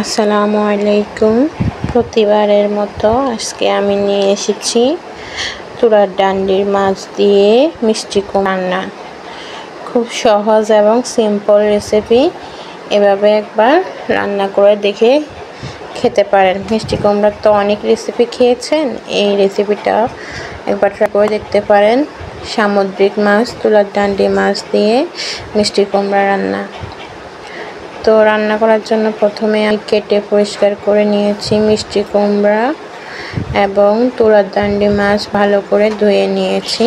আসসালামু আলাইকুম। প্রতিবারের মতো আজকে আমি নিয়ে এসেছি তুরার ডান্ডির মাছ দিয়ে মিষ্টি কুমড়া রান্না। খুব সহজ এবং সিম্পল রেসিপি। এভাবে একবার রান্না করে দেখে খেতে পারেন। মিষ্টি কুমড়ার তো অনেক রেসিপি খেয়েছেন, এই রেসিপিটা একবার ট্রাই করে দেখতে পারেন। সামুদ্রিক মাছ, তুরার ডান্ডি মাছ দিয়ে মিষ্টি কুমড়া রান্না। তো রান্না করার জন্য প্রথমে আমি কেটে পরিষ্কার করে নিয়েছি মিষ্টি কুমড়া এবং তুরার ডান্ডি মাছ ভালো করে ধুয়ে নিয়েছি।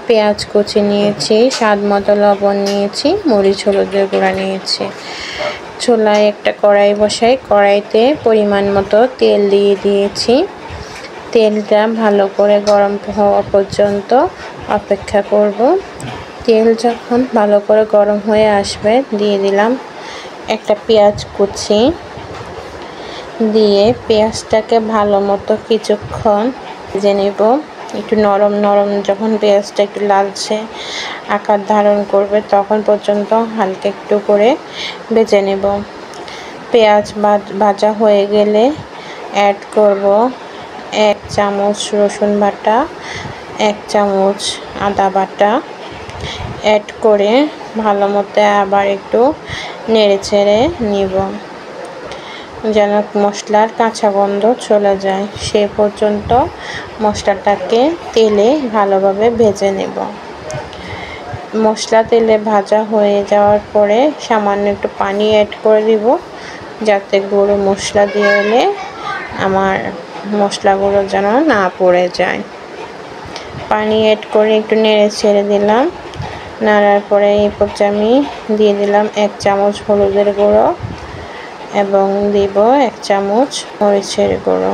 পেঁয়াজ কুচি নিয়েছি, স্বাদ মতো লবণ নিয়েছি, মরিচ হলুদের গুঁড়া নিয়েছি। চুলায় একটা কড়াই বসাই, কড়াইতে পরিমাণ মতো তেল দিয়ে দিয়েছি। তেলটা ভালো করে গরম হওয়া পর্যন্ত অপেক্ষা করব। তেল যখন ভালো করে গরম হয়ে আসবে দিয়ে দিলাম একটা পেঁয়াজ কুচি, দিয়ে পেঁয়াজটাকে ভালো মতো কিছুক্ষণ ভেজে নেব। একটু নরম নরম যখন পেঁয়াজটা একটু লালচে আকার ধারণ করবে তখন পর্যন্ত হালকা একটু করে ভেজে নেব। পেঁয়াজ ভাজা হয়ে গেলে অ্যাড করব 1 চামচ রসুন বাটা, 1 চামচ আদা বাটা। অ্যাড করে ভালো মতো আবার একটু নেড়ে চেড়ে নিব যেন মশলার কাঁচা গন্ধ চলে যায়। সে পর্যন্ত মশলাটাকে তেলে ভালোভাবে ভেজে নেব। মশলা তেলে ভাজা হয়ে যাওয়ার পরে সামান্য একটু পানি অ্যাড করে দিব, যাতে গুঁড়ো মশলা দিলে আমার মশলাগুলো যেন না পড়ে যায়। পানি অ্যাড করে একটু নেড়ে ছেড়ে দিলাম। নাড়ার পরে এই পর্যায়ে আমি দিয়ে দিলাম 1 চামচ হলুদের গুঁড়ো এবং দিব 1 চামচ মরিচের গুঁড়ো।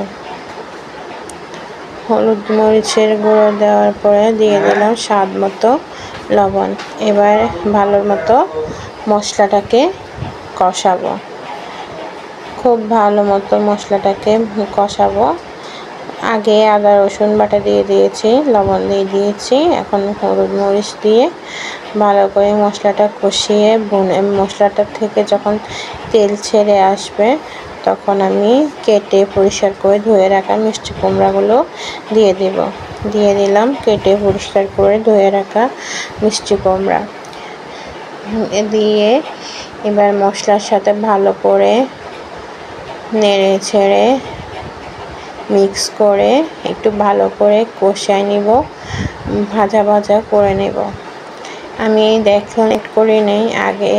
হলুদ মরিচের গুঁড়ো দেওয়ার পরে দিয়ে দিলাম স্বাদ মতো লবণ। এবার ভালো মতো মশলাটাকে কষাবো, খুব ভালো মতো মশলাটাকে কষাবো। আগে আদা রসুন বাটা দিয়ে দিয়েছি, লবণ দিয়ে দিয়েছি, এখন হলুদ মরিচ দিয়ে ভালো করে মশলাটা কষিয়ে মশলাটা থেকে যখন তেল ছেড়ে আসবে তখন আমি কেটে পরিষ্কার করে ধুয়ে রাখা মিষ্টি কুমড়াগুলো দিয়ে দিলাম কেটে পরিষ্কার করে ধুয়ে রাখা মিষ্টি কুমড়া দিয়ে এবার মশলার সাথে ভালো করে নেড়ে ছেড়ে মিক্স করে একটু ভালো করে কষায় নিব, ভাজা ভাজা করে নেব। আমি দেখুন করে নেই আগে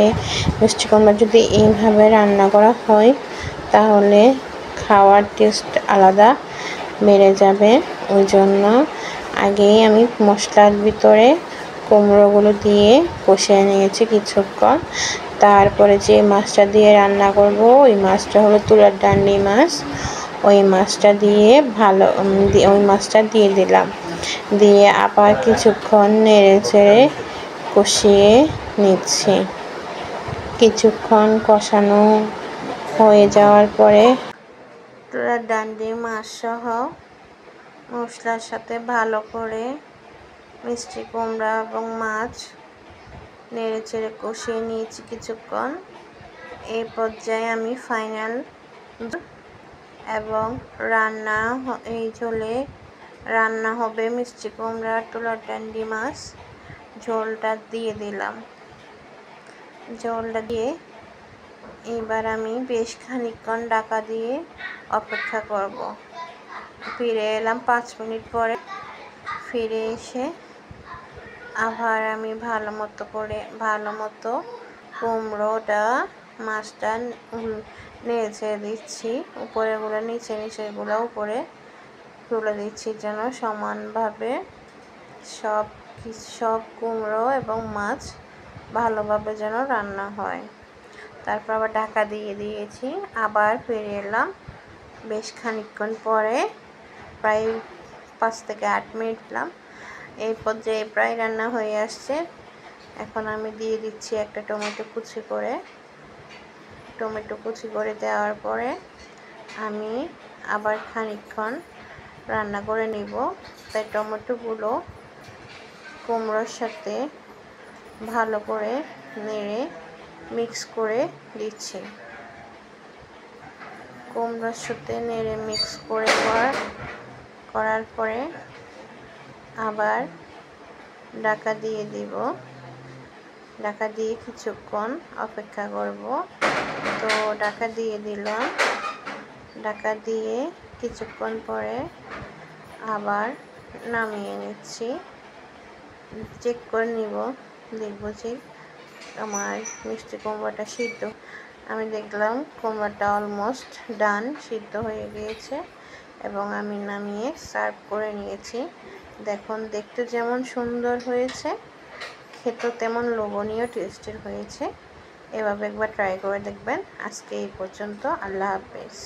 মিষ্টি কুমড়া যদি এইভাবে রান্না করা হয় তাহলে খাওয়ার টেস্ট আলাদা বেড়ে যাবে। ওই জন্য আগেই আমি মশলার ভিতরে কুমড়োগুলো দিয়ে কষিয়ে নিয়েছি কিছুক্ষণ। তারপরে যে মাছটা দিয়ে রান্না করব ওই মাছটা হলো তুরার ডান্ডি মাছ। ওই মাছটা দিয়ে ওই মাছটা দিয়ে দিলাম, দিয়ে আবার কিছুক্ষণ নেড়ে চেড়ে কষিয়ে নিচ্ছি। কিছুক্ষণ কষানো হয়ে যাওয়ার পরে তুরার ডান্ডি মাছ সহ মশলার সাথে ভালো করে মিষ্টি কুমড়া এবং মাছ নেড়ে চেড়ে কষিয়ে নিয়েছি কিছুক্ষণ। এই পর্যায়ে আমি ফাইনাল এবং এই ঝোলে রান্না হবে মিষ্টি কুমড়া তুরার ডান্ডি মাছ, ঝোলটা দিয়ে দিলাম। ঝোলটা দিয়ে এবার আমি বেশ খানিকক্ষণ ঢাকা দিয়ে অপেক্ষা করব। ফিরে এলাম 5 মিনিট পরে। ফিরে এসে আবার আমি ভালো মতো কুমড়োটা মাছটা নেড়ে দিচ্ছি, উপরেগুলো নিচেগুলো উপরে তুলে দিচ্ছি যেন সমানভাবে সব কুমড়ো এবং মাছ ভালোভাবে যেন রান্না হয়। তারপর আবার ঢাকা দিয়ে দিয়েছি, আবার ফিরে এলাম বেশ খানিকক্ষণ পরে, প্রায় 5 থেকে 8 মিনিট দিলাম। এই পর্যায়ে প্রায় রান্না হয়ে আসছে। এখন আমি দিয়ে দিচ্ছি একটা টমেটো কুচি করে দেওয়ার পরে আমি আবার খানিকক্ষণ রান্না করে নিব। তাই টমেটোগুলো কুমড়োর সাথে ভালো করে নেড়ে মিক্স করে দিচ্ছি। কুমড়োর সাথে নেড়ে মিক্স করে করার পরে আবার ঢাকা দিয়ে দিব। ঢাকা দিয়ে কিছুক্ষণ অপেক্ষা করব। তো ঢাকা দিয়ে দিলাম। ঢাকা দিয়ে কিছুক্ষণ পরে আবার নামিয়ে নিচ্ছি। চেক করে নিব, দেখব যে আমার মিষ্টি কুমড়োটা সিদ্ধ। আমি দেখলাম কুমড়োটা অলমোস্ট ডান, সিদ্ধ হয়ে গিয়েছে এবং আমি নামিয়ে সার্ভ করে নিয়েছি। দেখুন দেখতে যেমন সুন্দর হয়েছে, খেতেও তেমন লোভনীয় টেস্টের হয়েছে। এভাবে একবার ট্রাই করে দেখবেন। আজকে এই পর্যন্ত। আল্লাহ হাফেজ।